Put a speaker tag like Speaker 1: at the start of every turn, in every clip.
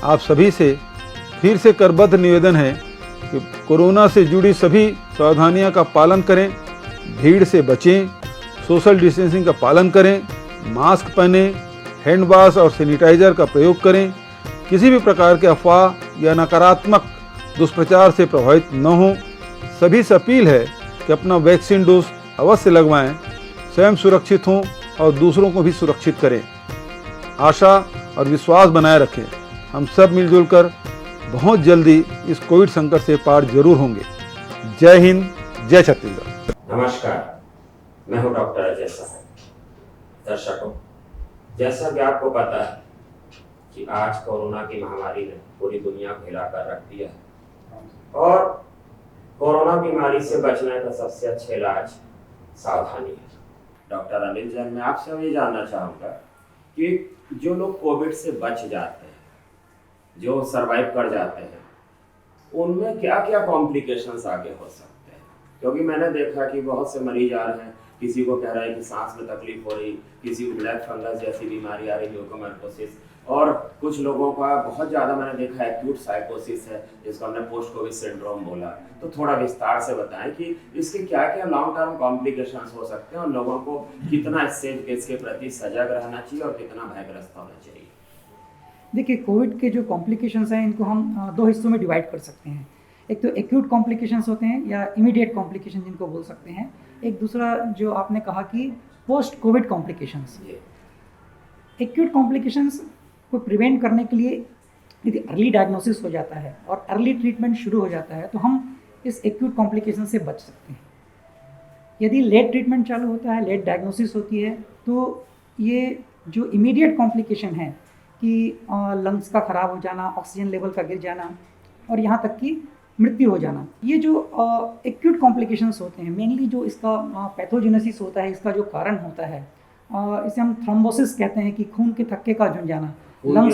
Speaker 1: आप सभी से फिर से करबद्ध निवेदन है कि कोरोना से जुड़ी सभी सावधानियों का पालन करें, भीड़ से बचें, सोशल डिस्टेंसिंग का पालन करें, मास्क पहनें, हैंड वॉश और सैनिटाइजर का प्रयोग करें, किसी भी प्रकार के अफवाह या नकारात्मक दुष्प्रचार से प्रभावित न हों। सभी से अपील है कि अपना वैक्सीन डोज अवश्य लगवाएं, स्वयं सुरक्षित हों और दूसरों को भी सुरक्षित करें। आशा और विश्वास बनाए रखें। हम सब मिलजुल कर बहुत जल्दी इस कोविड संकट से पार जरूर होंगे। जय हिंद, जय छत्तीसगढ़।
Speaker 2: नमस्कार, मैं हूं डॉक्टर अजय साहब। दर्शकों, जैसा कि आपको पता है कि आज कोरोना की महामारी ने पूरी दुनिया को हिलाकर रख दिया है और कोरोना बीमारी से बचने का सबसे अच्छा इलाज सावधानी है। डॉक्टर अनिल जैन, मैं आपसे ये जानना चाहूँगा कि जो लोग कोविड से बच जाते हैं, जो सरवाइव कर जाते हैं, उनमें क्या क्या कॉम्प्लिकेशंस आगे हो सकते हैं? क्योंकि मैंने देखा कि बहुत से मरीज आ रहे हैं, किसी को कह रहा है कि सांस में तकलीफ हो रही, किसी को ब्लैक फंगस जैसी बीमारी आ रही, ल्यूकोमाइकोसिस, और कुछ लोगों का बहुत ज़्यादा मैंने देखा एक्यूट साइकोसिस है, जिसको हमने पोस्ट कोविड सिंड्रोम बोला। तो थोड़ा विस्तार से बताएं कि इसके क्या क्या लॉन्ग टर्म कॉम्प्लिकेशंस हो सकते हैं और लोगों को कितना इसके प्रति सजग रहना चाहिए और कितना भयग्रस्त होना चाहिए।
Speaker 3: देखिए, कोविड के जो कॉम्प्लिकेशंस हैं इनको हम दो हिस्सों में डिवाइड कर सकते हैं। एक तो एक्यूट कॉम्प्लिकेशंस होते हैं या इमीडिएट कॉम्प्लिकेशन जिनको बोल सकते हैं। एक दूसरा जो आपने कहा कि post Covid complications. Acute complications को प्रिवेंट करने के लिए यदि अर्ली डायग्नोसिस हो जाता है और अर्ली ट्रीटमेंट शुरू हो जाता है तो हम इस एक्यूट कॉम्प्लिकेशन से बच सकते हैं। यदि लेट ट्रीटमेंट चालू होता है, लेट डायग्नोसिस होती है, तो ये जो इमीडिएट कॉम्प्लिकेशन है कि लंग्स का ख़राब हो जाना, ऑक्सीजन लेवल का गिर जाना और यहाँ तक कि मृत्यु हो जाना, ये जो एक्यूट कॉम्प्लिकेशंस होते हैं, मेनली जो इसका पैथोजेनेसिस होता है, इसका जो कारण होता है, इसे हम थ्रोम्बोसिस कहते हैं कि खून के थक्के का जम जाना,
Speaker 2: खून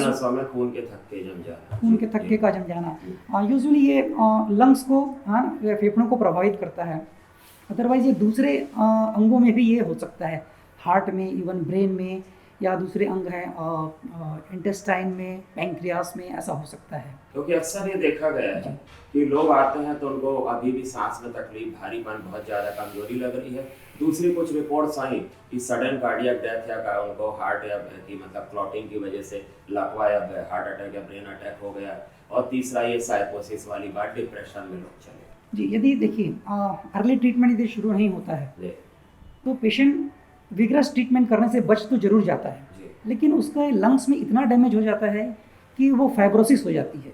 Speaker 2: के थक्के
Speaker 3: का जम जाना। यूजुअली ये लंग्स को, फेफड़ों को प्रभावित करता है। अदरवाइज ये दूसरे अंगों में भी ये हो सकता है, हार्ट में, इवन ब्रेन में, या दूसरे अंग हैं इंटेस्टाइन में, पैंक्रियास में, ऐसा हो सकता है।
Speaker 2: क्योंकि अक्सर ये देखा गया है कि लोग आते हैं तो उनको अभी भी सांस में तकलीफ, भारीपन, बहुत ज़्यादा कमजोरी लग रही है। दूसरी कुछ रिपोर्ट्स आई कि सडन कार्डियक डेथ या उनको हार्ट या की मतलब क्लॉटिंग की वजह से लकवा या हार्ट अटैक या ब्रेन अटैक हो गया। और तीसरा ये साइकोसिस वाली बात, डिप्रेशन में लोग चले।
Speaker 3: जी, यदि देखिए अर्ली ट्रीटमेंट यदि शुरू नहीं होता है तो पेशेंट विग्रस ट्रीटमेंट करने से बच तो जरूर जाता है, लेकिन उसका लंग्स में इतना डैमेज हो जाता है कि वो फाइब्रोसिस हो जाती है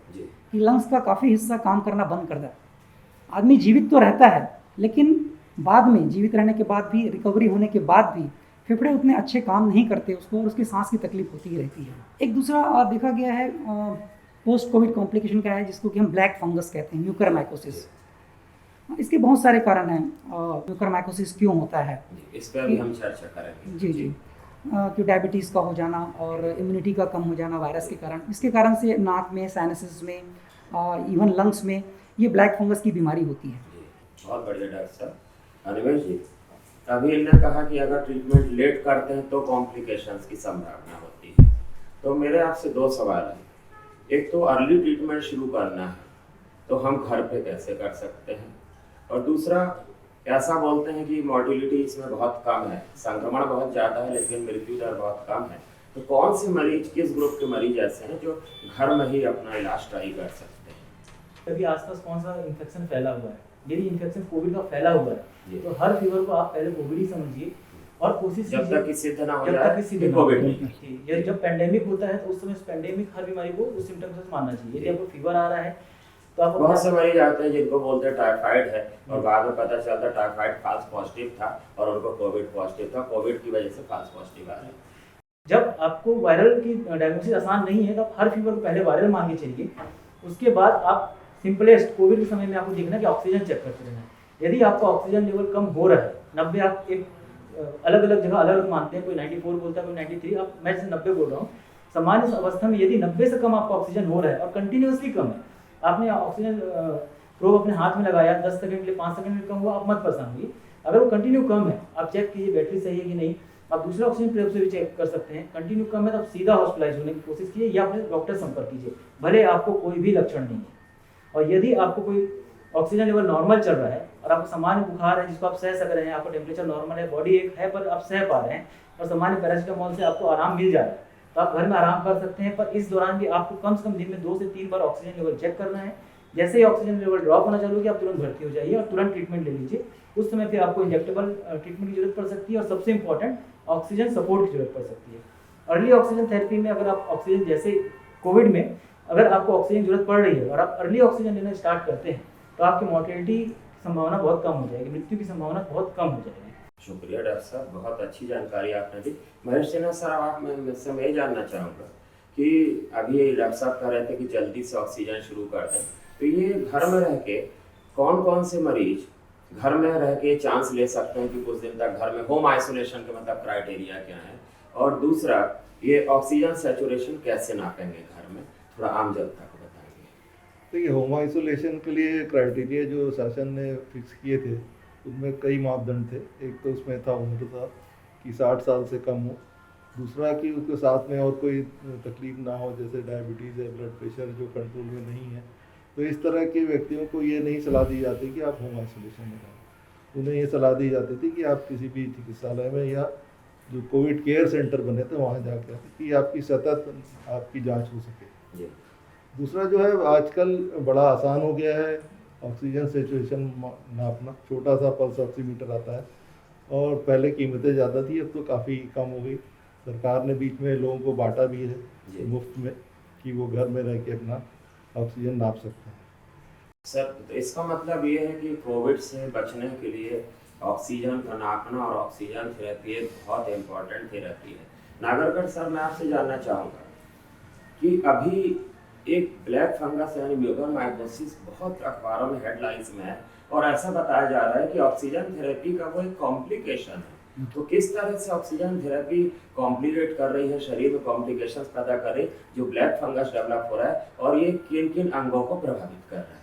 Speaker 3: कि लंग्स का काफ़ी हिस्सा काम करना बंद कर देता है। आदमी जीवित तो रहता है, लेकिन बाद में, जीवित रहने के बाद भी, रिकवरी होने के बाद भी फेफड़े उतने अच्छे काम नहीं करते उसको, और उसकी सांस की तकलीफ होती ही रहती है। एक दूसरा देखा गया है पोस्ट कोविड कॉम्प्लिकेशन का है, जिसको कि हम ब्लैक फंगस कहते हैं, म्यूकरमाइकोसिस। इसके बहुत सारे कारण हैं म्यूकरमाइकोसिस क्यों होता है,
Speaker 2: इस पर भी हम चर्चा करेंगे।
Speaker 3: जी कि डायबिटीज़ का हो जाना और इम्यूनिटी का कम हो जाना वायरस के कारण, इसके कारण से नाक में, साइनसिस में, इवन लंग्स में ये ब्लैक फंगस की बीमारी होती है।
Speaker 2: बहुत बढ़िया डॉक्टर साहब। अनिमेश जी, अभी इन्होंने कहा कि अगर ट्रीटमेंट लेट करते हैं तो कॉम्प्लिकेशंस की संभावना होती है। तो मेरे आपसे दो सवाल हैं। एक तो अर्ली ट्रीटमेंट शुरू करना है तो हम घर पे कैसे कर सकते हैं, और दूसरा ऐसा बोलते हैं कि मॉर्टिलिटी इसमें बहुत कम है, संक्रमण बहुत ज़्यादा है लेकिन मृत्यु दर बहुत कम है। तो कौन से मरीज, किस ग्रुप के मरीज ऐसे हैं जो घर में ही अपना इलाज ट्राई कर सकते हैं?
Speaker 4: अभी आसपास कौन सा इन्फेक्शन फैला हुआ है, यदि इन्फेक्शन कोविड का फैला हुआ है तो हर फीवर को आप पहले कोविड ही समझिए और कोशिश
Speaker 2: जब तक कि सिद्ध ना हो
Speaker 4: जब
Speaker 2: जाए
Speaker 4: तक कि सिद्ध
Speaker 2: कोविड
Speaker 4: नहीं। जब पेंडेमिक होता है तो उस समय पेंडेमिक हर बीमारी को उस सिम्टम्स से मानना चाहिए। यदि आपको फीवर आ रहा है तो आप
Speaker 2: बहुत से मरीज आते हैं जिनको बोलते हैं टाइफाइड है और बाद में पता चलता टाइफाइड फाल्स पॉजिटिव था और उनको कोविड पॉजिटिव था, कोविड की वजह से फाल्स पॉजिटिव आ रहा है।
Speaker 4: जब आपको वायरल की डायग्नोसिस आसान नहीं है तो आप हर फीवर को पहले वायरल मान के चलिए। उसके बाद आप सिंपलेस्ट कोविड के समय में आपको देखना कि ऑक्सीजन चेक करते रहना। यदि आपका ऑक्सीजन लेवल कम हो रहा है, 90, आप एक अलग अलग जगह अलग अलग मानते हैं, कोई 94 बोलता है, कोई 93, आप मैं 90 बोल रहा हूँ। सामान्य अवस्था में यदि 90 से कम आपका ऑक्सीजन हो रहा है और कंटिन्यूसली कम है, आपने ऑक्सीजन प्रोब अपने हाथ में लगाया, 10 सेकंड के लिए 5 सेकंड में कम हुआ, आप मत परेशान होइए। अगर वो कंटिन्यू कम है, आप चेक कीजिए बैटरी सही है कि नहीं, आप दूसरे ऑक्सीजन प्रयोग से भी चेक कर सकते हैं। कंटिन्यू कम है तो आप सीधा हॉस्पिटलाइज होने की कोशिश कीजिए या अपने डॉक्टर संपर्क कीजिए, भले आपको कोई भी लक्षण नहीं है। और यदि आपको कोई ऑक्सीजन लेवल नॉर्मल चल रहा है और आपको सामान्य बुखार है जिसको आप सह सक रहे हैं, आपका टेम्परेचर नॉर्मल है, बॉडी एक है पर आप सह पा रहे हैं और सामान्य पैरासीटामोल से आपको आराम मिल जा रहा है, तो आप घर में आराम कर सकते हैं। पर इस दौरान भी आपको कम से कम दिन में 2 से 3 बार ऑक्सीजन लेवल चेक करना है। जैसे ही ऑक्सीजन लेवल ड्रॉप होना चालू कि आप तुरंत भर्ती हो जाइए और तुरंत ट्रीटमेंट ले लीजिए। उस समय फिर आपको इंजेक्टेबल ट्रीटमेंट की जरूरत पड़ सकती है और सबसे इंपॉर्टेंट ऑक्सीजन सपोर्ट की जरूरत पड़ सकती है। अर्ली ऑक्सीजन थेरेपी में अगर आप ऑक्सीजन जैसे कोविड में अगर आपको ऑक्सीजन जरूरत पड़ रही है और आप अर्ली ऑक्सीजन लेना स्टार्ट करते हैं तो आपकी मॉर्टेलिटी संभावना बहुत कम हो जाएगी, मृत्यु की संभावना बहुत कम हो जाएगी।
Speaker 2: शुक्रिया डॉक्टर साहब, बहुत अच्छी जानकारी आपने दी। महेश सिन्हा सर, आप मैं ये जानना चाहूँगा कि अभी डॉक्टर साहब कह रहे थे कि जल्दी से ऑक्सीजन शुरू कर दें, तो ये घर में रह के कौन कौन से मरीज घर में रह के चांस ले सकते हैं कि कुछ दिन तक घर में, होम आइसोलेशन के मतलब क्राइटेरिया क्या है, और दूसरा ये ऑक्सीजन सैचुरेशन कैसे नापेंगे घर में, थोड़ा आम जनता को बताएंगे।
Speaker 5: देखिए, होम आइसोलेशन के लिए क्राइटेरिया जो शासन ने फिक्स किए थे उनमें कई मापदंड थे। एक तो उसमें था उम्र था कि 60 साल से कम हो, दूसरा कि उसके साथ में और कोई तकलीफ ना हो जैसे डायबिटीज़ है, ब्लड प्रेशर जो कंट्रोल में नहीं है, तो इस तरह के व्यक्तियों को ये नहीं सलाह दी जाती कि आप होम आइसोलेशन में रहें। उन्हें ये सलाह दी जाती थी कि आप किसी भी चिकित्सालय में या जो कोविड केयर सेंटर बने थे वहाँ जाकर कि आपकी सतत आपकी जांच हो सके। दूसरा जो है, आजकल बड़ा आसान हो गया है ऑक्सीजन सैचुरेशन नापना। छोटा सा पल्स ऑक्सीमीटर आता है और पहले कीमतें ज़्यादा थी, अब तो काफ़ी कम हो गई। सरकार ने बीच में लोगों को बांटा भी है मुफ्त में कि वो घर में रह के अपना ऑक्सीजन नाप सकते हैं।
Speaker 2: सर, तो इसका मतलब ये है कि कोविड से बचने के लिए ऑक्सीजन का नापना और ऑक्सीजन थेरेपी एक बहुत इम्पोर्टेंट थेरेपी है। नागरकर सर, मैं आपसे जानना चाहूँगा कि अभी एक ब्लैक फंगस यानी म्यूकरमाइकोसिस बहुत अखबारों में हेडलाइंस में है और ऐसा बताया जा रहा है कि ऑक्सीजन थेरेपी का वो एक कॉम्प्लिकेशन है। तो किस तरह से ऑक्सीजन थेरेपी कॉम्प्लिकेट कर रही है, शरीर में कॉम्प्लिकेशंस पैदा कर रही, जो ब्लैक फंगस डेवलप हो रहा है, और ये किन किन अंगों को प्रभावित कर रहा है?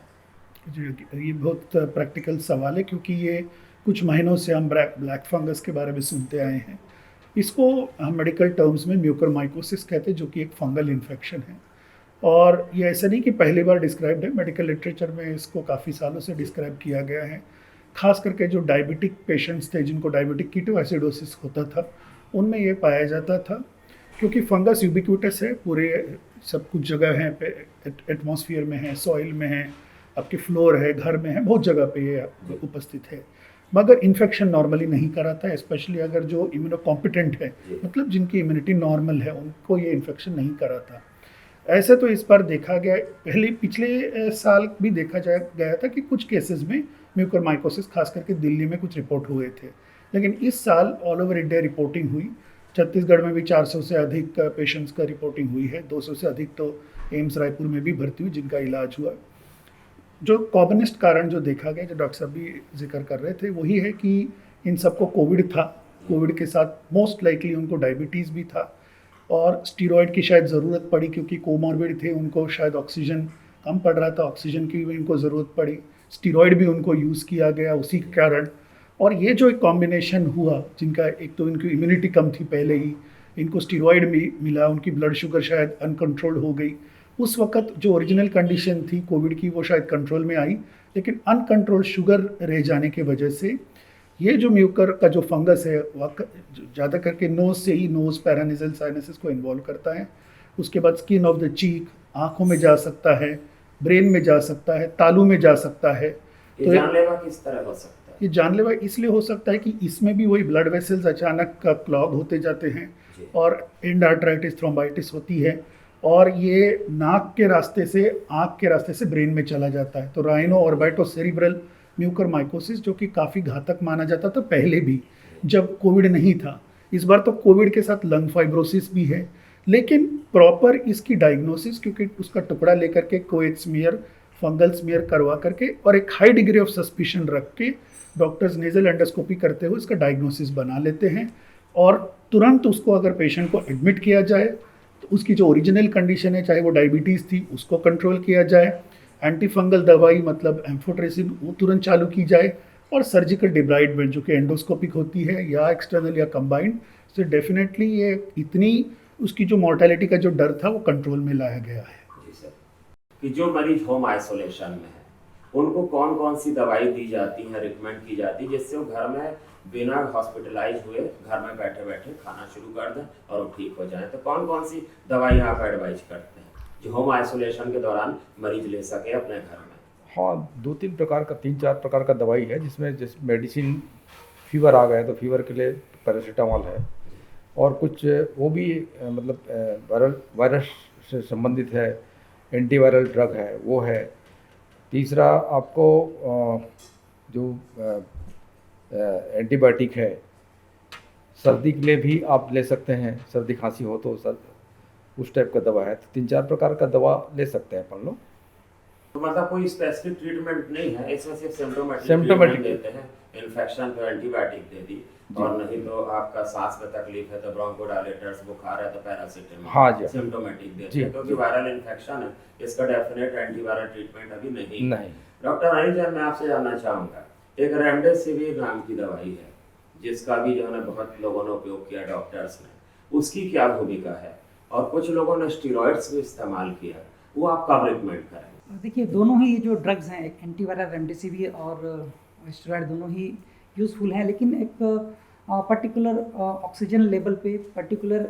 Speaker 6: जी, ये बहुत प्रैक्टिकल सवाल है क्योंकि ये कुछ महीनों से हम ब्लैक फंगस के बारे में सुनते आए हैं। इसको हम मेडिकल टर्म्स में म्यूकरमाइकोसिस कहते हैं, जो कि एक फंगल इन्फेक्शन है। और ये ऐसा नहीं कि पहली बार डिस्क्राइब्ड है, मेडिकल लिटरेचर में इसको काफ़ी सालों से डिस्क्राइब किया गया है। खास करके जो डायबिटिक पेशेंट्स थे जिनको डायबिटिक कीटोएसिडोसिस होता था उनमें ये पाया जाता था, क्योंकि फंगस यूबिक्विटस है, पूरे सब कुछ जगह है, एटमॉस्फेयर में है, सॉइल में है, आपके फ्लोर है, घर में है, बहुत जगह पे ये उपस्थित है। मगर इन्फेक्शन नॉर्मली नहीं कराता है, स्पेशली अगर जो इम्यूनो कॉम्पिटेंट है, मतलब जिनकी इम्यूनिटी नॉर्मल है, उनको ये इन्फेक्शन नहीं कराता। ऐसे तो इस बार देखा गया, पिछले साल भी देखा गया था कि कुछ केसेस में म्यूकरमाइकोसिस खास करके दिल्ली में कुछ रिपोर्ट हुए थे, लेकिन इस साल ऑल ओवर इंडिया रिपोर्टिंग हुई। छत्तीसगढ़ में भी 400 से अधिक पेशेंट्स का रिपोर्टिंग हुई है, 200 से अधिक तो एम्स रायपुर में भी भर्ती हुई जिनका इलाज हुआ। जो कॉमनेस्ट कारण जो देखा गया, जो डॉक्टर साहब भी जिक्र कर रहे थे, वही है कि इन सबको कोविड था, कोविड के साथ मोस्ट लाइकली उनको डायबिटीज़ भी था और स्टीरॉयड की शायद ज़रूरत पड़ी क्योंकि कोमॉर्बिड थे, उनको शायद ऑक्सीजन कम पड़ रहा था, ऑक्सीजन की भी इनको ज़रूरत पड़ी, स्टीरॉयड भी उनको यूज़ किया गया उसी के कारण। और ये जो एक कॉम्बिनेशन हुआ, जिनका एक तो इनकी इम्यूनिटी कम थी पहले ही, इनको स्टीरॉयड भी मिला, उनकी ब्लड शुगर शायद अनकंट्रोल्ड हो गई। उस वक्त जो ओरिजिनल कंडीशन थी कोविड की वो शायद कंट्रोल में आई, लेकिन अनकंट्रोल्ड शुगर रह जाने की वजह से ये जो म्यूकर का जो फंगस है वह ज़्यादा करके नोज़ से ही, नोज़ पैरानेजल साइनसेस को इन्वॉल्व करता है। उसके बाद स्किन ऑफ द चीक, आँखों में जा सकता है, ब्रेन में जा सकता है, तालू में जा सकता है।
Speaker 2: तो जानलेवा किस तरह हो सकता है?
Speaker 6: ये जानलेवा इसलिए हो सकता है कि इसमें भी वही ब्लड वेसल्स अचानक क्लॉग होते जाते हैं और एंड आर्टराइटिस, थ्रोम्बाइटिस होती है और ये नाक के रास्ते से, आँख के रास्ते से ब्रेन में चला जाता है। तो राइनो ऑर्बिटोसेरिब्रल म्यूकरमाइकोसिस, जो कि काफ़ी घातक माना जाता था पहले भी जब कोविड नहीं था। इस बार तो कोविड के साथ लंग फाइब्रोसिस भी है, लेकिन प्रॉपर इसकी डायग्नोसिस, क्योंकि उसका टुकड़ा लेकर के कोएच स्मीयर, फंगल स्मीयर करवा करके और एक हाई डिग्री ऑफ सस्पिशन रख के डॉक्टर्स नेजल एंडोस्कोपी करते हुए इसका डायग्नोसिस बना लेते हैं और तुरंत उसको अगर पेशेंट को एडमिट किया जाए तो उसकी जो ओरिजिनल कंडीशन है, चाहे वो डायबिटीज़ थी, उसको कंट्रोल किया जाए, एंटी फंगल दवाई मतलब एम्फोट्रेसिन वो तुरंत चालू की जाए और सर्जिकल डिब्राइडमेंट जो कि एंडोस्कोपिक होती है या एक्सटर्नल या कंबाइंड तो डेफिनेटली ये इतनी उसकी जो मॉर्टेलिटी का जो डर था वो कंट्रोल में लाया गया है।
Speaker 2: जी सर, कि जो मरीज होम आइसोलेशन में है उनको कौन कौन सी दवाई दी जाती है, रिकमेंड की जाती है, जिससे वो घर में बिना हॉस्पिटलाइज हुए घर में बैठे बैठे खाना शुरू कर दें और वो ठीक हो जाए। तो कौन कौन सी दवाई आप एडवाइज करते हैं जो होम आइसोलेशन के दौरान मरीज ले सके अपने घर में?
Speaker 7: हाँ, 3-4 प्रकार का दवाई है, जिसमें जिस मेडिसिन फीवर आ गया तो फीवर के लिए पैरासीटामोल है, और कुछ वो भी मतलब वायरस से संबंधित है, एंटीवायरल ड्रग है वो है। तीसरा आपको जो एंटीबायोटिक है, सर्दी के लिए भी आप ले सकते हैं, सर्दी खांसी हो तो उस टाइप का दवा है। तो 3-4 प्रकार का दवा ले सकते हैं अपन लोग।
Speaker 2: तो मतलब कोई स्पेसिफिक ट्रीटमेंट नहीं है, इसमें सिर्फ सिम्टोमेटिक देते हैं। इन्फेक्शन तो एंटीबायोटिक दे दी, और नहीं तो आपका सांस में तकलीफ है तो ब्रोंकोडायलेटर्स, बुखार है तो पैरासीटामोल।
Speaker 7: हाँ जी,
Speaker 2: सिम्टोमेटिक देते हैं, क्योंकि वायरल इन्फेक्शन है, इसका डेफिनेट एंटीवायरल ट्रीटमेंट अभी नहीं। डॉक्टर अनिल सर, मैं आपसे जानना चाहूँगा, एक रेमडेसिविर नाम की दवाई है जिसका भी जो है बहुत लोगों ने उपयोग किया डॉक्टर्स ने, उसकी क्या भूमिका है? और कुछ लोगों ने स्टीरॉइड्स भी इस्तेमाल किया, वो आप कब रिकमेंड करें?
Speaker 3: देखिए, दोनों ही जो ड्रग्स हैं, एक एंटीवायरल रेमडेसिविर और स्टेरॉइड, दोनों ही यूज़फुल हैं, लेकिन एक पर्टिकुलर ऑक्सीजन लेवल पे, पर्टिकुलर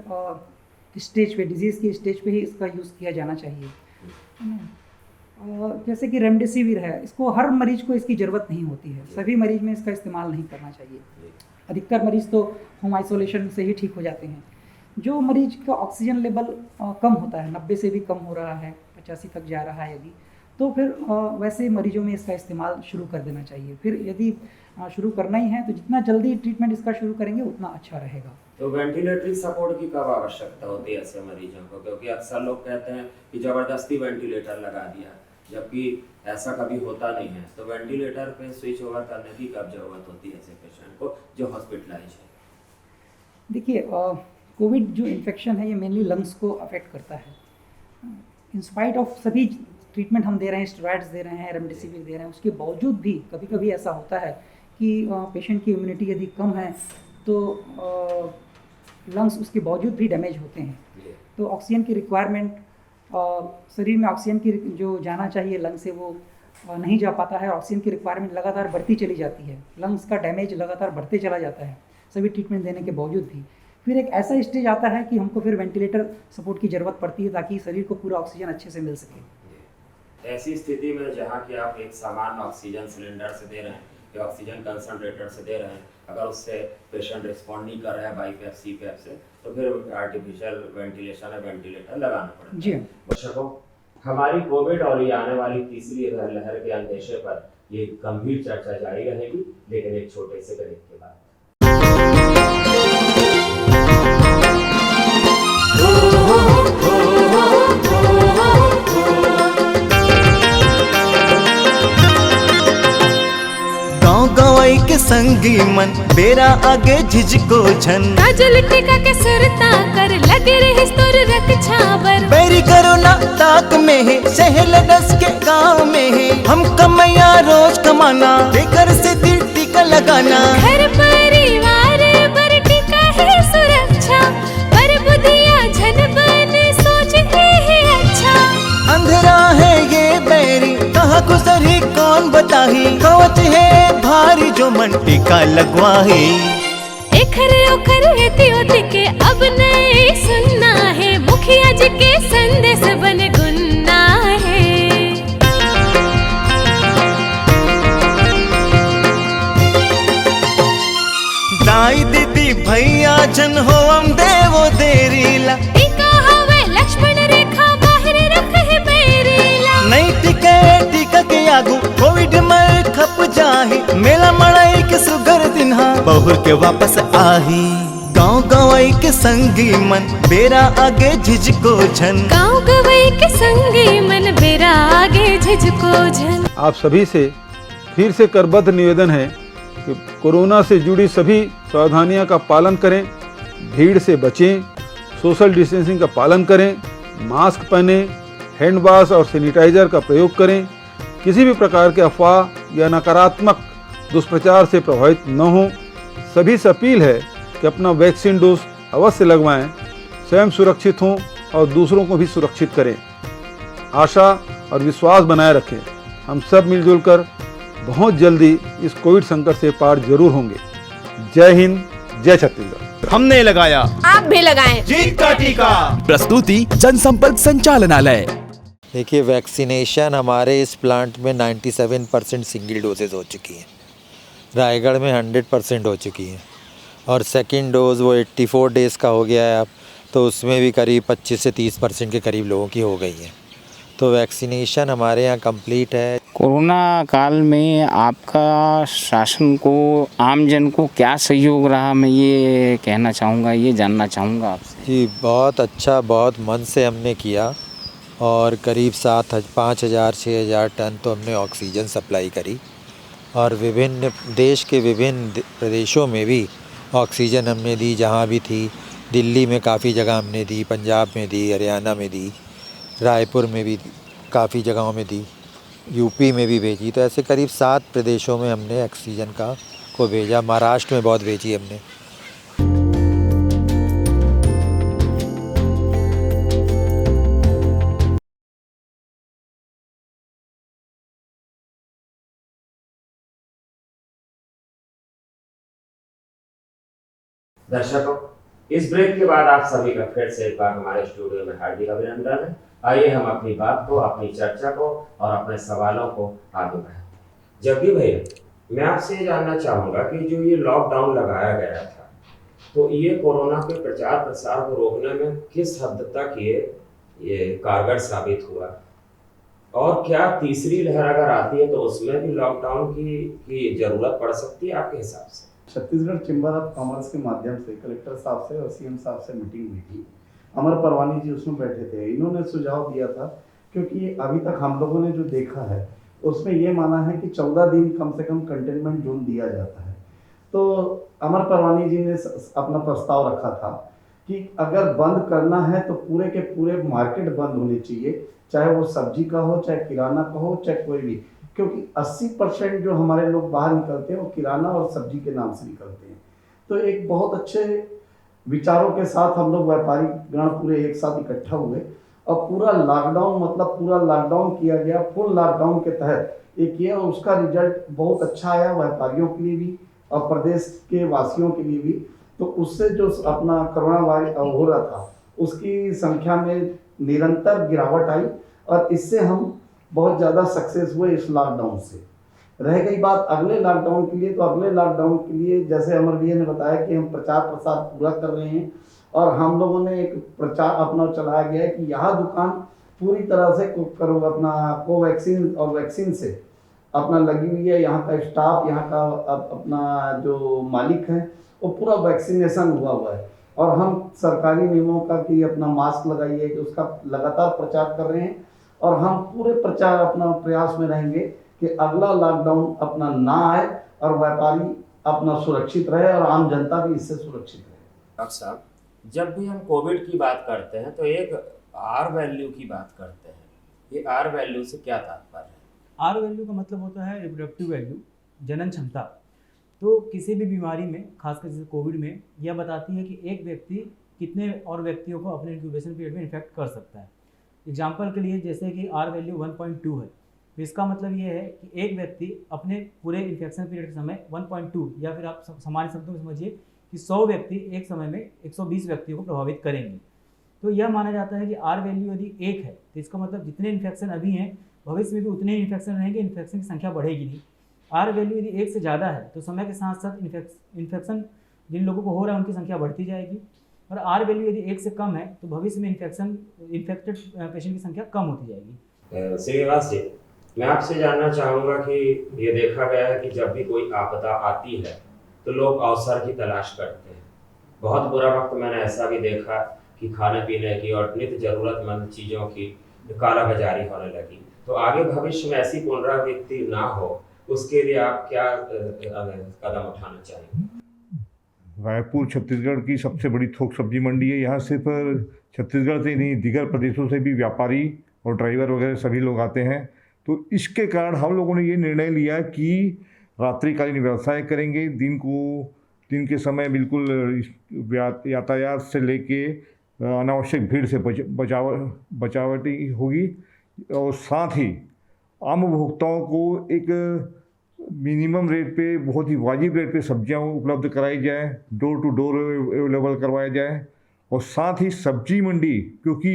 Speaker 3: स्टेज पे, डिजीज़ की स्टेज पे ही इसका यूज़ किया जाना चाहिए, है ना। जैसे कि रेमडेसिविर है, इसको हर मरीज को इसकी ज़रूरत नहीं होती है, सभी मरीज में इसका इस्तेमाल नहीं करना चाहिए। अधिकतर मरीज़ तो होम आइसोलेशन से ही ठीक हो जाते हैं। जो मरीज का ऑक्सीजन लेवल कम होता है, 90 से भी कम हो रहा है, 85 तक जा रहा है यदि, तो फिर वैसे मरीजों में इसका इस्तेमाल शुरू कर देना चाहिए। फिर यदि शुरू करना ही है तो जितना जल्दी ट्रीटमेंट इसका शुरू करेंगे उतना अच्छा रहेगा।
Speaker 2: तो वेंटिलेटरी सपोर्ट की कब आवश्यकता होती है ऐसे मरीजों को? क्योंकि अक्सर लोग कहते हैं कि ज़बरदस्ती वेंटिलेटर लगा दिया, जबकि ऐसा कभी होता नहीं है। तो वेंटिलेटर पे स्विच ओवर करने की कब जरूरत होती है ऐसे पेशेंट को जो हॉस्पिटलाइज है?
Speaker 3: देखिए, कोविड जो इन्फेक्शन है ये मेनली लंग्स को अफेक्ट करता है। इंस्पाइट ऑफ सभी ट्रीटमेंट हम दे रहे हैं, स्टेरॉइड्स दे रहे हैं, रेमडेसिविर दे रहे हैं, उसके बावजूद भी कभी कभी ऐसा होता है कि पेशेंट की इम्यूनिटी यदि कम है तो लंग्स उसके बावजूद भी डैमेज होते हैं। तो ऑक्सीजन की रिक्वायरमेंट, शरीर में ऑक्सीजन की जो जाना चाहिए लंग से वो नहीं जा पाता है, ऑक्सीजन की रिक्वायरमेंट लगातार बढ़ती चली जाती है, लंग्स का डैमेज लगातार बढ़ते चला जाता है सभी ट्रीटमेंट देने के बावजूद भी। फिर एक ऐसा स्टेज आता है कि हमको फिर वेंटिलेटर सपोर्ट की ज़रूरत पड़ती है ताकि शरीर को पूरा ऑक्सीजन अच्छे से मिल सके।
Speaker 2: ऐसी स्थिति में जहाँ कि आप एक सामान्य ऑक्सीजन सिलेंडर से दे रहे हैं या ऑक्सीजन कंसंट्रेटर से दे रहे हैं, अगर उससे पेशेंट रिस्पॉन्ड नहीं कर रहा है बाईपैप सीपैप से, तो फिर आर्टिफिशियल वेंटिलेशन या वेंटिलेटर लगाना पड़ेगा।
Speaker 3: जी
Speaker 2: दर्शकों, हमारी कोविड और ये आने वाली तीसरी लहर के अंदेशे पर ये गंभीर चर्चा जारी रहेगी, लेकिन एक छोटे से ब्रेक के बाद।
Speaker 8: गवाई के संगी मन बेरा आगे झिझको झन,
Speaker 9: काजल टिका के सुरता कर लगे रहे सुर रक्षा बर,
Speaker 8: बैरी करो ना ताक में है सहल दस के गाँव में है, हम कमैया रोज कमाना बेकर से दिल टिका लगाना,
Speaker 9: घर परिवार बर टिका है सुरक्षा, पर बुधिया झन बन सोचते है अच्छा,
Speaker 8: अंधेरा है ये बैरी कहाँ गुजरी कौन बताही, कवच है भारी जो मन टिका लगवाही,
Speaker 9: एखरे ओखरे होती के अब नहीं सुनना है, मुखिया जी के संदेश बन गुन्ना है।
Speaker 8: दाई दीदी भैया जन हो हम देवो देरीला,
Speaker 9: टीका हवे लक्ष्मण रेखा बाहर रख है बेरीला,
Speaker 8: नहीं टिके टिका के आगू कोविड मर खप जाही, मेला मड़ाई के सुगर दिन्हा बहुर के वापस आही, गाँव गवाई के संगी मन बेरा आगे झिझको झन,
Speaker 9: गाँव गवाई के संगी मन बेरा आगे झिझको झन।
Speaker 1: आप सभी से फिर से करबद्ध निवेदन है कि कोरोना से जुड़ी सभी सावधानियों का पालन करें, भीड़ से बचें, सोशल डिस्टेंसिंग का पालन करें, मास्क पहने, हैंड वॉश और सैनिटाइजर का प्रयोग करें, किसी भी प्रकार के अफवाह या नकारात्मक दुष्प्रचार से प्रभावित न हों। सभी से अपील है कि अपना वैक्सीन डोज अवश्य लगवाएं, स्वयं सुरक्षित हों और दूसरों को भी सुरक्षित करें। आशा और विश्वास बनाए रखें। हम सब मिलजुल कर बहुत जल्दी इस कोविड संकट से पार जरूर होंगे। जय हिंद, जय छत्तीसगढ़।
Speaker 8: हमने लगाया,
Speaker 9: आप भी लगाएं।
Speaker 8: जीत का टीका।
Speaker 10: प्रस्तुति जनसंपर्क संचालनालय।
Speaker 11: देखिए, वैक्सीनेशन हमारे इस प्लांट में 97% सिंगल डोजेज हो चुकी है, रायगढ़ में 100% हो चुकी है और सेकंड डोज वो 84 डेज़ का हो गया है अब, तो उसमें भी करीब 25 से 30% के करीब लोगों की हो गई है। तो वैक्सीनेशन हमारे यहाँ कंप्लीट है।
Speaker 12: कोरोना काल में आपका शासन को, आम जन को क्या सहयोग रहा, मैं ये कहना चाहूँगा, ये जानना चाहूँगा आपसे।
Speaker 11: जी बहुत अच्छा, बहुत मन से हमने किया और करीब 5,000-6,000 टन तो हमने ऑक्सीजन सप्लाई करी और विभिन्न देश के विभिन्न प्रदेशों में भी ऑक्सीजन हमने दी, जहाँ भी थी। दिल्ली में काफ़ी जगह हमने दी, पंजाब में दी, हरियाणा में दी, रायपुर में भी काफ़ी जगहों में दी, यूपी में भी भेजी। तो ऐसे करीब 7 प्रदेशों में हमने ऑक्सीजन को भेजा। महाराष्ट्र में बहुत भेजी हमने।
Speaker 2: दर्शकों, इस ब्रेक के बाद आप सभी का फिर से एक बार हमारे स्टूडियो में हार्दिक अभिनंदन है। आइए हम अपनी बात को, अपनी चर्चा को और अपने सवालों को आगे बढ़ाएं। जग्गी भैया, मैं आपसे ये जानना चाहूँगा कि जो ये लॉकडाउन लगाया गया था, तो ये कोरोना के प्रचार प्रसार को रोकने में किस हद तक ये कारगर साबित हुआ, और क्या तीसरी लहर अगर आती है तो उसमें भी लॉकडाउन की जरूरत पड़ सकती है आपके हिसाब से?
Speaker 13: छत्तीसगढ़ चैम्बर ऑफ कॉमर्स के माध्यम से कलेक्टर साहब से और सीएम साहब से मीटिंग हुई थी। अमर परवानी जी उसमें बैठे थे। इन्होंने सुझाव दिया था, क्योंकि अभी तक हम लोगों ने जो देखा है उसमें ये माना है कि 14 दिन कम से कम कंटेनमेंट जोन दिया जाता है। तो अमर परवानी जी ने अपना प्रस्ताव रखा था कि अगर बंद करना है तो पूरे के पूरे मार्केट बंद होने चाहिए, चाहे वो सब्जी का हो, चाहे किराना का हो, चाहे कोई भी, क्योंकि 80% जो हमारे लोग बाहर निकलते हैं वो किराना और सब्जी के नाम से निकलते हैं। तो एक बहुत अच्छे विचारों के साथ हम लोग व्यापारी गण पूरे एक साथ इकट्ठा हुए और पूरा लॉकडाउन, मतलब पूरा लॉकडाउन किया गया। फुल लॉकडाउन के तहत ये किया और उसका रिजल्ट बहुत अच्छा आया, व्यापारियों के लिए भी और प्रदेश के वासियों के लिए भी। तो उससे जो अपना कोरोना वायरस हो रहा था उसकी संख्या में निरंतर गिरावट आई और इससे हम बहुत ज़्यादा सक्सेस हुए इस लॉकडाउन से। रह गई बात अगले लॉकडाउन के लिए, तो अगले लॉकडाउन के लिए जैसे अमर भैया ने बताया कि हम प्रचार प्रसार पूरा कर रहे हैं और हम लोगों ने एक प्रचार अपना चलाया गया है कि यहाँ दुकान पूरी तरह से करो अपना कोवैक्सीन और वैक्सीन से अपना लगी हुई है। यहाँ का स्टाफ, यहाँ का अपना जो मालिक है वो पूरा वैक्सीनेशन हुआ है और हम सरकारी नियमों का कि अपना मास्क लगाइए कि उसका लगातार प्रचार कर रहे हैं और हम पूरे प्रचार अपना प्रयास में रहेंगे कि अगला लॉकडाउन अपना ना आए और व्यापारी अपना सुरक्षित रहे और आम जनता भी इससे सुरक्षित रहे।
Speaker 2: डॉक्टर साहब, जब भी हम कोविड की बात करते हैं तो एक आर वैल्यू की बात करते हैं। ये आर वैल्यू से क्या तात्पर्य है?
Speaker 4: आर वैल्यू का मतलब होता है रिप्रोडक्टिव वैल्यू, जनन क्षमता। तो किसी भी बीमारी में, खासकर जैसे कोविड में, यह बताती है कि एक व्यक्ति कितने और व्यक्तियों को अपने इंक्यूबेशन पीरियड में इन्फेक्ट कर सकता है। एग्जाम्पल के लिए जैसे कि आर वैल्यू 1.2 है, तो इसका मतलब ये है कि एक व्यक्ति अपने पूरे इन्फेक्शन पीरियड के समय 1.2, या फिर आप सामान्य शब्दों में समझिए कि 100 व्यक्ति एक समय में 120 व्यक्तियों को प्रभावित करेंगे। तो यह माना जाता है कि आर वैल्यू यदि 1 है तो इसका मतलब जितने इन्फेक्शन अभी हैं भविष्य में भी उतने ही इन्फेक्शन रहेंगे, इन्फेक्शन की संख्या बढ़ेगी नहीं। आर वैल्यू यदि 1 से ज़्यादा है तो समय के साथ साथ इन्फेक्शन जिन लोगों को हो रहा है उनकी संख्या बढ़ती जाएगी, और आर वैल्यू यदि 1 से कम है तो भविष्य में इन्फेक्टेड पेशेंट की संख्या कम होती जाएगी।
Speaker 2: श्रीनिवास जी, मैं आपसे जानना चाहूँगा कि ये देखा गया है कि जब भी कोई आपदा आती है तो लोग अवसर की तलाश करते हैं। बहुत बुरा वक्त मैंने ऐसा भी देखा कि खाने पीने की और नित्य जरूरतमंद चीज़ों की कालाबाजारी होने लगी। तो आगे भविष्य में ऐसी पुनरावृत्ति ना हो, उसके लिए आप क्या कदम उठाना चाहेंगे?
Speaker 14: रायपुर छत्तीसगढ़ की सबसे बड़ी थोक सब्जी मंडी है। यहाँ सिर्फ छत्तीसगढ़ से नहीं, दीगर प्रदेशों से भी व्यापारी और ड्राइवर वगैरह सभी लोग आते हैं। तो इसके कारण हम लोगों ने ये निर्णय लिया कि रात्रिकालीन व्यवसाय करेंगे, दिन को दिन के समय बिल्कुल यातायात से लेके अनावश्यक भीड़ से बचावटी होगी, और साथ ही आम उपभोक्ताओं को एक मिनिमम रेट पे, बहुत ही वाजिब रेट पे सब्जियां उपलब्ध कराई जाए, डोर टू डोर अवेलेबल करवाया जाए। और साथ ही सब्जी मंडी, क्योंकि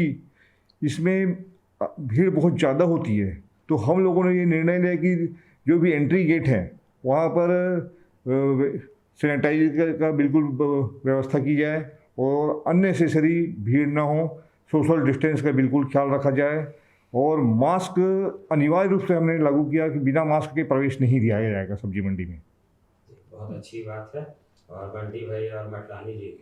Speaker 14: इसमें भीड़ बहुत ज़्यादा होती है, तो हम लोगों ने ये निर्णय लिया कि जो भी एंट्री गेट है वहाँ पर सैनिटाइजर का बिल्कुल व्यवस्था की जाए और अननेसेसरी भीड़ ना हो, सोशल डिस्टेंस का बिल्कुल ख्याल रखा जाए, और मास्क अनिवार्य रूप से हमने लागू किया कि बिना मास्क के प्रवेश नहीं दिया जाएगा सब्जी मंडी में।
Speaker 2: बहुत अच्छी बात है। और बंटी भाई और मटरानी जी,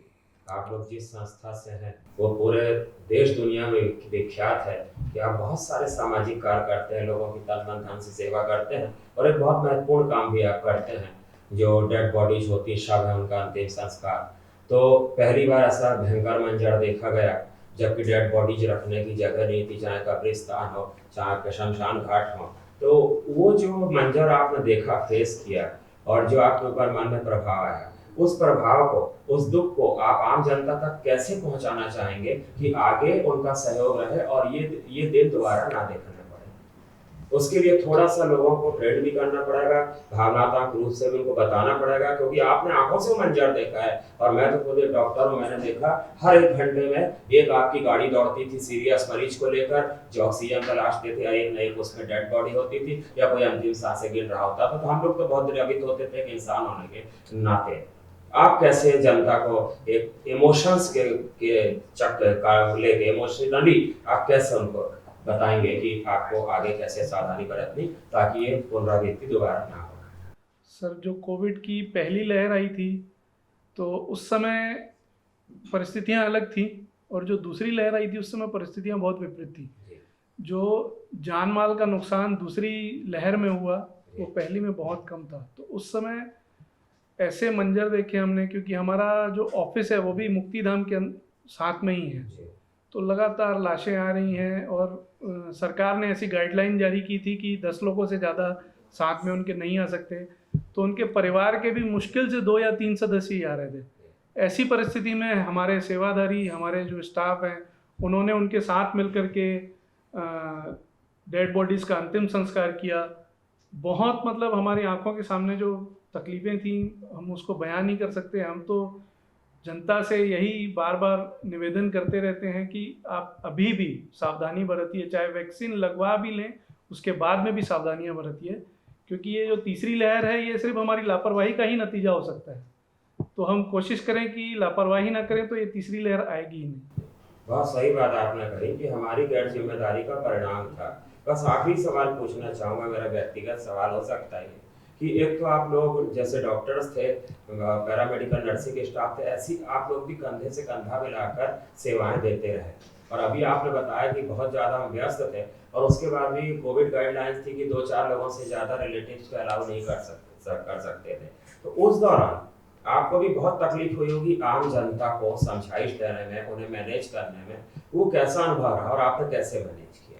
Speaker 2: आप लोग जिस संस्था से हैं वो पूरे देश दुनिया में विख्यात है कि आप बहुत सारे सामाजिक कार्य करते हैं, लोगों की तन मन धन से सेवा करते हैं, और एक बहुत महत्वपूर्ण काम भी आप करते हैं, जो डेड बॉडीज होती शव है उनका अंतिम संस्कार। तो पहली बार ऐसा भयंकर मंजर देखा गया जबकि डेड बॉडीज रखने की जगह नहीं थी, चाहे कब्रिस्तान हो चाहे शमशान घाट हो। तो वो जो मंजर आपने देखा, फेस किया, और जो आपके ऊपर मन में प्रभाव आया, उस प्रभाव को, उस दुख को आप आम जनता तक कैसे पहुंचाना चाहेंगे कि आगे उनका सहयोग रहे और ये दिन दोबारा ना देखना पड़े। उसके लिए थोड़ा सा लोगों को ट्रेड भी करना पड़ेगा, भावनात्मक रूप से भी उनको बताना पड़ेगा, क्योंकि आपने आंखों से मंजर देखा है। और मैं तो खुद एक डॉक्टर हूँ, मैंने देखा हर एक घंटे में एक आपकी गाड़ी दौड़ती थी सीरियस मरीज को लेकर, जो ऑक्सीजन तलाशते थे, एक नई उसमें डेड बॉडी होती थी या कोई अंतिम सांसें गिन रहा होता था। तो हम लोग तो बहुत द्रवित होते थे कि इंसान होने के नाते आप कैसे जनता को एक इमोशंस के चक्कर का लेके इमोशनली आप कैसे उनको बताएंगे कि आपको आगे कैसे सावधानी बरतनी ताकि ये पुनरावृत्ति दोबारा ना हो?
Speaker 6: सर, जो कोविड की पहली लहर आई थी तो उस समय परिस्थितियां अलग थी, और जो दूसरी लहर आई थी उस समय परिस्थितियां बहुत विपरीत थी। जो जान माल का नुकसान दूसरी लहर में हुआ वो पहली में बहुत कम था। तो उस समय ऐसे मंजर देखे हमने, क्योंकि हमारा जो ऑफिस है वो भी मुक्तिधाम के साथ में ही है, तो लगातार लाशें आ रही हैं, और सरकार ने ऐसी गाइडलाइन जारी की थी कि 10 लोगों से ज़्यादा साथ में उनके नहीं आ सकते, तो उनके परिवार के भी मुश्किल से 2 या 3 सदस्य ही आ रहे थे। ऐसी परिस्थिति में हमारे सेवाधारी, हमारे जो स्टाफ हैं, उन्होंने उनके साथ मिलकर के डेड बॉडीज़ का अंतिम संस्कार किया। बहुत मतलब हमारी आंखों के सामने जो तकलीफ़ें थी हम उसको बयान नहीं कर सकते। हम तो जनता से यही बार बार निवेदन करते रहते हैं कि आप अभी भी सावधानी बरतिए, चाहे वैक्सीन लगवा भी लें उसके बाद में भी सावधानियां बरतिए, क्योंकि ये जो तीसरी लहर है ये सिर्फ हमारी लापरवाही का ही नतीजा हो सकता है। तो हम कोशिश करें कि लापरवाही ना करें तो ये तीसरी लहर आएगी ही नहीं।
Speaker 2: बहुत सही बात आपने कही कि हमारी गैर जिम्मेदारी का परिणाम था। बस आखिरी सवाल पूछना चाहूँगा, मेरा व्यक्तिगत सवाल हो सकता है कि एक तो आप लोग जैसे डॉक्टर्स थे, पैरामेडिकल नर्सिंग स्टाफ थे, ऐसी आप लोग भी कंधे से कंधा मिलाकर सेवाएं देते रहे, और अभी आपने बताया कि बहुत ज़्यादा हम व्यस्त थे, और उसके बाद भी कोविड गाइडलाइंस थी कि 2-4 लोगों से ज़्यादा रिलेटिव्स को अलाउ नहीं कर सकते थे। तो उस दौरान आपको भी बहुत तकलीफ हुई होगी आम जनता को समझाइश देने में, उन्हें मैनेज करने में। वो कैसा अनुभव रहा और आपने कैसे मैनेज किया?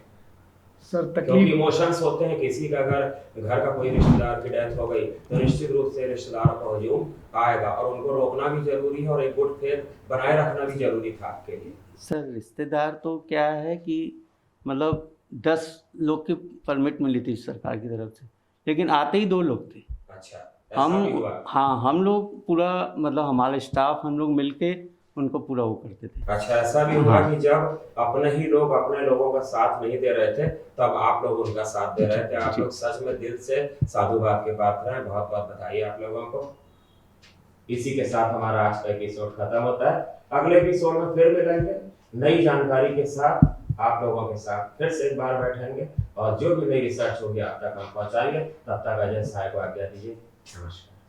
Speaker 6: सर,
Speaker 2: क्योंकि इमोशंस होते हैं, किसी का अगर घर का कोई रिश्तेदार की डेथ हो गई तो निश्चित रूप से रिश्तेदारों का हजूम आएगा, और उनको रोकना भी जरूरी है और एक गुड फेथ बनाए रखना भी जरूरी था आपके लिए।
Speaker 15: सर, रिश्तेदार तो क्या है कि मतलब 10 लोग की परमिट मिली थी सरकार की तरफ से, लेकिन आते ही 2 लोग थे।
Speaker 2: अच्छा,
Speaker 15: हम लोग पूरा मतलब हमारे स्टाफ हम लोग मिलके उनको पूरा वो करते थे।
Speaker 2: अच्छा, ऐसा भी हुआ कि जब अपने ही लोग अपने लोगों का साथ नहीं दे रहे थे तब आप लोग उनका साथ दे रहे थे। आप लोग सच में दिल से साधुवाद के पात्र हैं, बहुत बहुत बधाई आप लोगों को। इसी के साथ हमारा आज का एपिसोड खत्म होता है। अगले एपिसोड में फिर मिलेंगे नई जानकारी के साथ, आप लोगों के साथ फिर से एक बार बैठेंगे और जो भी नई रिसर्च होगी आप तक हम पहुंचाएंगे। तब तक अजय साहब को आज्ञा दीजिए। नमस्कार।